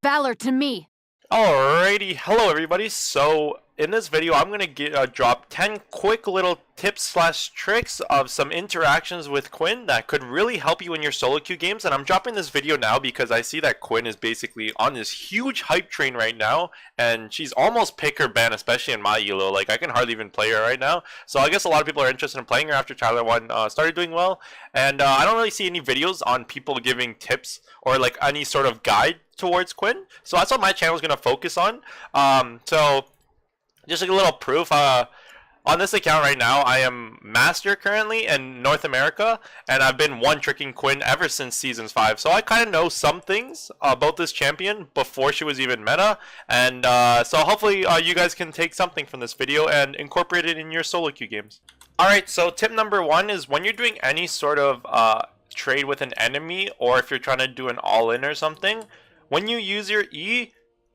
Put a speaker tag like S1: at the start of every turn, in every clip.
S1: Valor to me!
S2: Alrighty, hello everybody. So in this video, I'm gonna drop 10 quick little tips slash tricks of some interactions with Quinn that could really help you in your solo queue games. And I'm dropping this video now because I see that Quinn is basically on this huge hype train right now, and she's almost pick or ban, especially in my elo. Like I can hardly even play her right now. So I guess a lot of people are interested in playing her after Tyler 1 started doing well. And I don't really see any videos on people giving tips or like any sort of guide towards Quinn, so that's what my channel is going to focus on. So just like a little proof, on this account right now I am master currently in North America, and I've been one tricking Quinn ever since seasons 5, so I kind of know some things about this champion before she was even meta. And so hopefully you guys can take something from this video and incorporate it in your solo queue games. Alright, so tip number 1 is when you're doing any sort of trade with an enemy, or if you're trying to do an all-in or something, when you use your E,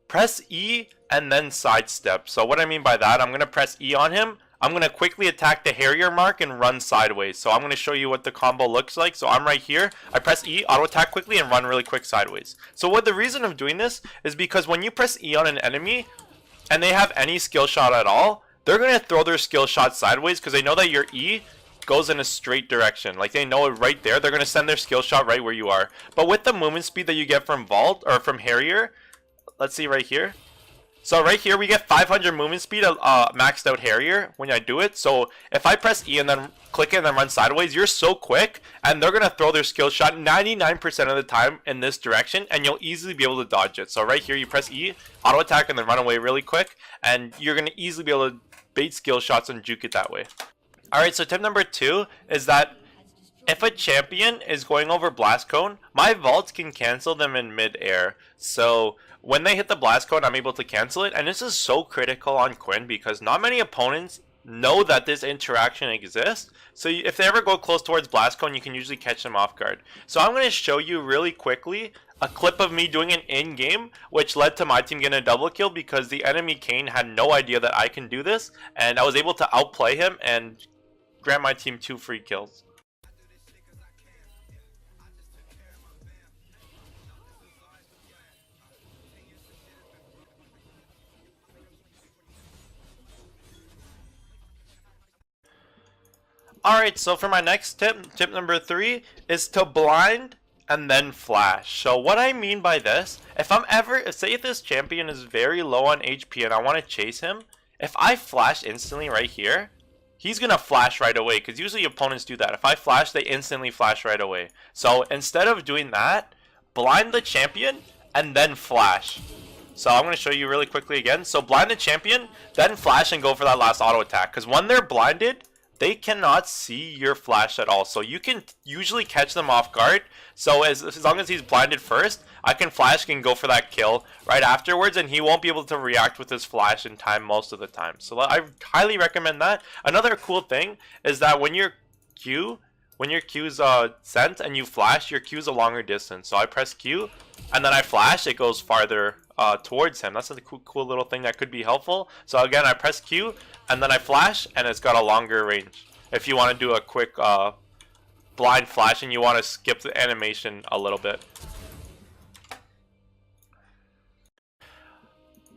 S2: press E and then sidestep. So what I mean by that, I'm going to press E on him. I'm going to quickly attack the Harrier mark and run sideways. So I'm going to show you what the combo looks like. So I'm right here. I press E, auto attack quickly, and run really quick sideways. So what the reason of doing this is because when you press E on an enemy and they have any skill shot at all, they're going to throw their skill shot sideways because they know that your E goes in a straight direction. Like they know it right there. They're going to send their skill shot right where you are. But with the movement speed that you get from Vault or from Harrier, let's see right here. So right here we get 500 movement speed of maxed out Harrier when I do it. So if I press E and then click it and then run sideways, you're so quick, and they're going to throw their skill shot 99% of the time in this direction, and you'll easily be able to dodge it. So right here you press E, auto attack, and then run away really quick, and you're going to easily be able to bait skill shots and juke it that way. Alright, so tip number 2 is that if a champion is going over Blast Cone, my vaults can cancel them in mid-air. So when they hit the Blast Cone, I'm able to cancel it. And this is so critical on Quinn because not many opponents know that this interaction exists. So if they ever go close towards Blast Cone, you can usually catch them off guard. So I'm going to show you really quickly a clip of me doing an in-game, which led to my team getting a double kill because the enemy Kayn had no idea that I can do this. And I was able to outplay him and grant my team 2 free kills. Alright, so for my next tip number 3 is to blind and then flash. So what I mean by this, say if this champion is very low on HP and I want to chase him, if I flash instantly right here, he's going to flash right away, because usually opponents do that. If I flash, they instantly flash right away. So instead of doing that, blind the champion and then flash. So I'm going to show you really quickly again. So blind the champion, then flash and go for that last auto attack. Because when they're blinded, they cannot see your flash at all. So you can usually catch them off guard. So as long as he's blinded first, I can flash and go for that kill right afterwards, and he won't be able to react with his flash in time most of the time. So I highly recommend that. Another cool thing is that when your Q's sent and you flash, your Q's a longer distance. So I press Q and then I flash, it goes farther towards him. That's a cool little thing that could be helpful. So again, I press Q and then I flash, and it's got a longer range. If you want to do a quick blind flash and you want to skip the animation a little bit.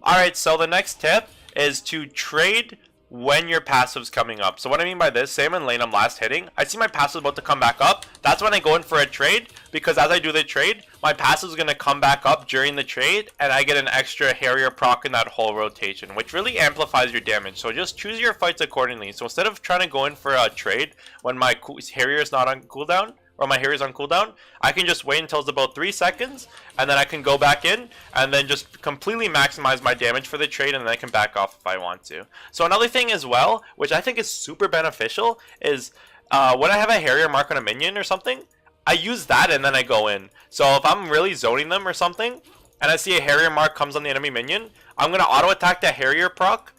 S2: Alright, so the next tip is to trade when your passive's coming up. So what I mean by this, say I'm in lane, I'm last hitting, I see my passive about to come back up. That's when I go in for a trade, because as I do the trade, my passive is going to come back up during the trade, and I get an extra Harrier proc in that whole rotation, which really amplifies your damage. So just choose your fights accordingly. So instead of trying to go in for a trade when my Harrier is not on cooldown, or my Harrier's on cooldown, I can just wait until it's about 3 seconds, and then I can go back in, and then just completely maximize my damage for the trade, and then I can back off if I want to. So another thing as well, which I think is super beneficial, is when I have a Harrier mark on a minion or something, I use that and then I go in. So if I'm really zoning them or something, and I see a Harrier mark comes on the enemy minion, I'm going to auto attack that Harrier proc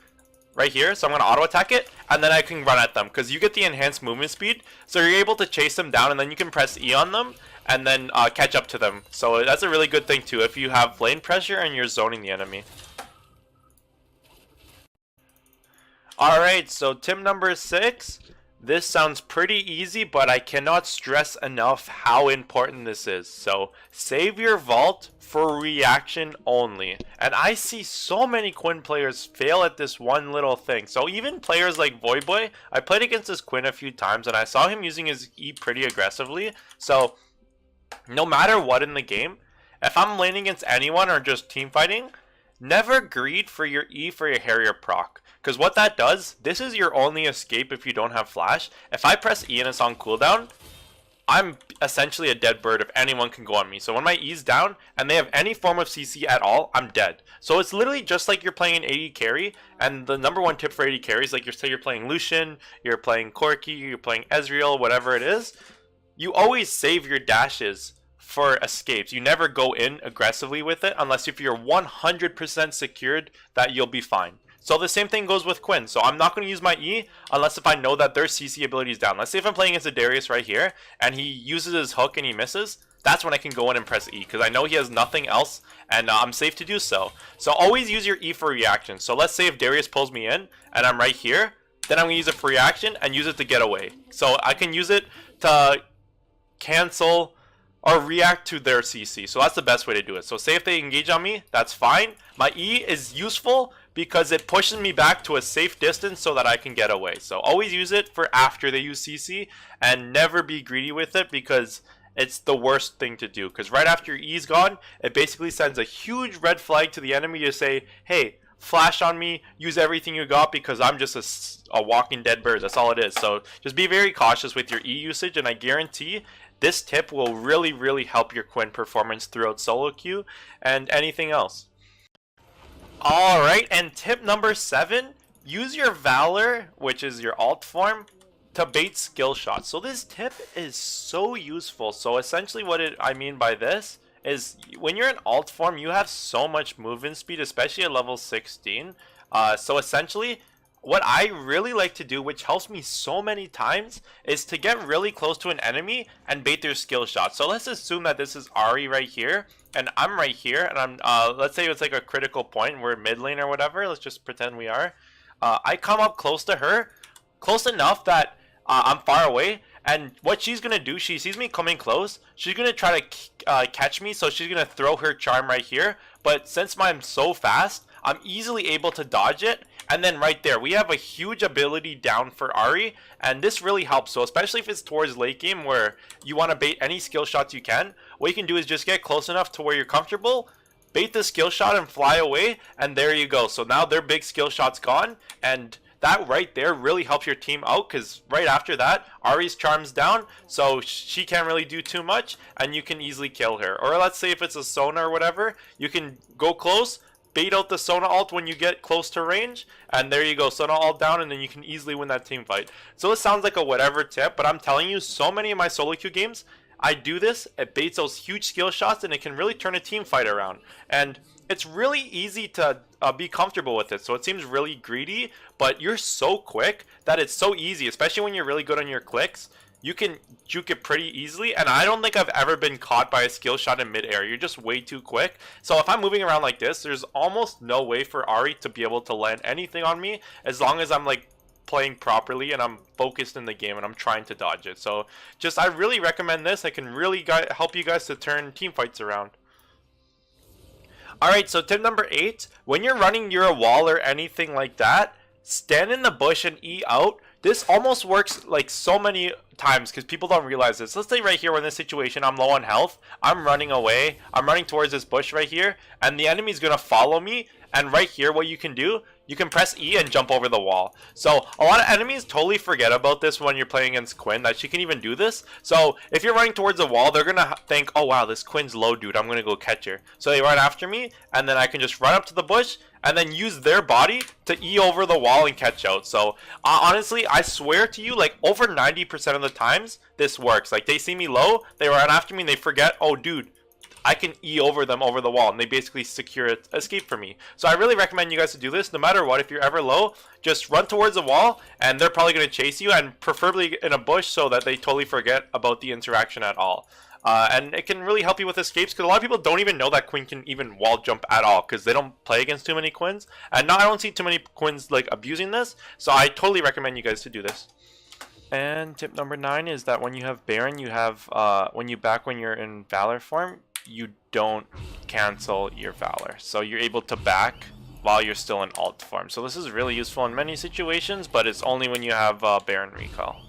S2: right here. So I'm going to auto attack it, and then I can run at them because you get the enhanced movement speed, so you're able to chase them down, and then you can press E on them and then catch up to them. So that's a really good thing too if you have lane pressure and you're zoning the enemy. Alright, so tip number 6 This sounds pretty easy, but I cannot stress enough how important this is. So save your vault for reaction only. And I see so many Quinn players fail at this one little thing. So even players like Voyboy, I played against this Quinn a few times and I saw him using his E pretty aggressively. So no matter what in the game, if I'm laning against anyone or just team fighting, never greed for your E for your Harrier proc. Because what that does, this is your only escape if you don't have flash. If I press E and it's on cooldown, I'm essentially a dead bird if anyone can go on me. So when my E's down and they have any form of CC at all, I'm dead. So it's literally just like you're playing an AD carry. And the number one tip for AD carries, like say you're playing Lucian, you're playing Corki, you're playing Ezreal, whatever it is, you always save your dashes for escapes. You never go in aggressively with it unless if you're 100% secured that you'll be fine. So the same thing goes with Quinn. So I'm not going to use my E unless if I know that their CC ability is down. Let's say if I'm playing against a Darius right here and he uses his hook and he misses, that's when I can go in and press E because I know he has nothing else and I'm safe to do so. So always use your E for reaction. So let's say if Darius pulls me in and I'm right here, then I'm going to use it for reaction and use it to get away. So I can use it to cancel or react to their CC. So that's the best way to do it. So say if they engage on me, that's fine. My E is useful because it pushes me back to a safe distance so that I can get away. So always use it for after they use CC and never be greedy with it because it's the worst thing to do. Because right after your E's gone, it basically sends a huge red flag to the enemy to say, hey, flash on me, use everything you got because I'm just a walking dead bird. That's all it is. So just be very cautious with your E usage and I guarantee this tip will really help your Quinn performance throughout solo queue and anything else. Alright, and tip number 7, use your Valor, which is your alt form, to bait skill shots. So this tip is so useful. So essentially what I mean by this is when you're in alt form, you have so much movement speed, especially at level 16. So essentially, what I really like to do, which helps me so many times, is to get really close to an enemy and bait their skill shot. So let's assume that this is Ahri right here, and I'm right here, and I'm, let's say it's like a critical point, we're mid lane or whatever, let's just pretend we are. I come up close to her, close enough that I'm far away, and what she's gonna do, she sees me coming close, she's gonna try to catch me, so she's gonna throw her charm right here, but since I'm so fast, I'm easily able to dodge it, and then right there, we have a huge ability down for Ahri, and this really helps. So especially if it's towards late game where you want to bait any skill shots you can, what you can do is just get close enough to where you're comfortable, bait the skill shot and fly away, and there you go. So now their big skill shot's gone, and that right there really helps your team out because right after that, Ahri's charm's down, so she can't really do too much, and you can easily kill her. Or let's say if it's a Sona or whatever, you can go close, bait out the Sona ult when you get close to range, and there you go, Sona ult down, and then you can easily win that team fight. So it sounds like a whatever tip, but I'm telling you, so many of my solo queue games, I do this, it baits those huge skill shots, and it can really turn a team fight around. And it's really easy to be comfortable with it, so it seems really greedy, but you're so quick that it's so easy, especially when you're really good on your clicks. You can juke it pretty easily, and I don't think I've ever been caught by a skill shot in mid-air. You're just way too quick. So if I'm moving around like this, there's almost no way for Ahri to be able to land anything on me as long as I'm like playing properly and I'm focused in the game and I'm trying to dodge it. So just I really recommend this. I can really help you guys to turn team fights around. Alright, so tip number 8, when you're running near a wall or anything like that, stand in the bush and E out. This almost works like so many times because people don't realize this. Let's say right here, we're in this situation, I'm low on health, I'm running away, I'm running towards this bush right here, and the enemy's gonna follow me, and right here what you can do, you can press E and jump over the wall. So a lot of enemies totally forget about this when you're playing against Quinn, that she can even do this. So if you're running towards the wall, they're gonna think, oh wow, this Quinn's low, dude, I'm gonna go catch her. So they run after me, and then I can just run up to the bush and then use their body to E over the wall and catch out. So honestly, I swear to you, like over 90% of the times this works. Like they see me low, they run after me, and they forget, oh dude, I can E over them over the wall, and they basically secure escape for me. So I really recommend you guys to do this no matter what. If you're ever low, just run towards the wall, and they're probably going to chase you, and preferably in a bush so that they totally forget about the interaction at all. And it can really help you with escapes, because a lot of people don't even know that Quinn can even wall jump at all, because they don't play against too many Quinns. And now I don't see too many Quinns like abusing this, so I totally recommend you guys to do this. And tip number 9 is that when you have Baron, you have when you're in Valor form, you don't cancel your Valor. So you're able to back while you're still in alt form. So this is really useful in many situations, but it's only when you have Baron recall.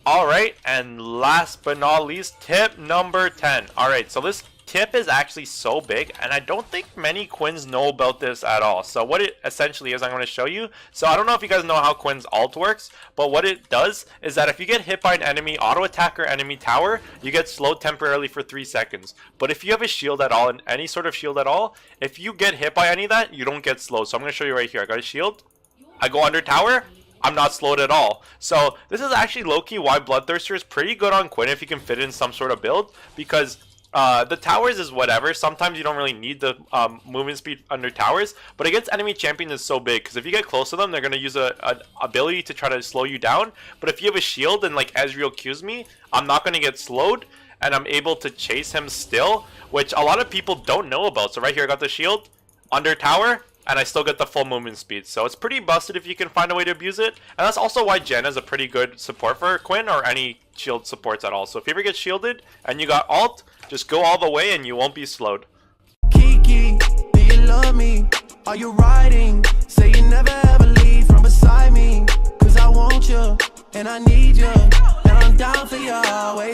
S2: Alright, and last but not least, tip number 10. Alright, so this tip is actually so big, and I don't think many Quins know about this at all. So what it essentially is, I'm going to show you. So I don't know if you guys know how Quin's ult works, but what it does is that if you get hit by an enemy auto attack or enemy tower, you get slowed temporarily for 3 seconds. But if you have a shield at all, and any sort of shield at all, if you get hit by any of that, you don't get slowed. So I'm going to show you right here. I got a shield, I go under tower, I'm not slowed at all. So this is actually low-key why Bloodthirster is pretty good on Quinn if you can fit in some sort of build, because the towers is whatever. Sometimes you don't really need the movement speed under towers, but against enemy champions is so big, because if you get close to them, they're going to use an ability to try to slow you down. But if you have a shield and like Ezreal Qs me, I'm not going to get slowed, and I'm able to chase him still, which a lot of people don't know about. So right here I got the shield, under tower, and I still get the full movement speed. So it's pretty busted if you can find a way to abuse it. And that's also why Janna is a pretty good support for Quinn, or any shield supports at all. So if you ever get shielded and you got ult, just go all the way and you won't be slowed.
S1: Kiki, do you love me? Are you riding? Say you never ever leave from beside me. Cause I want you, and I need you, and I'm down for you always.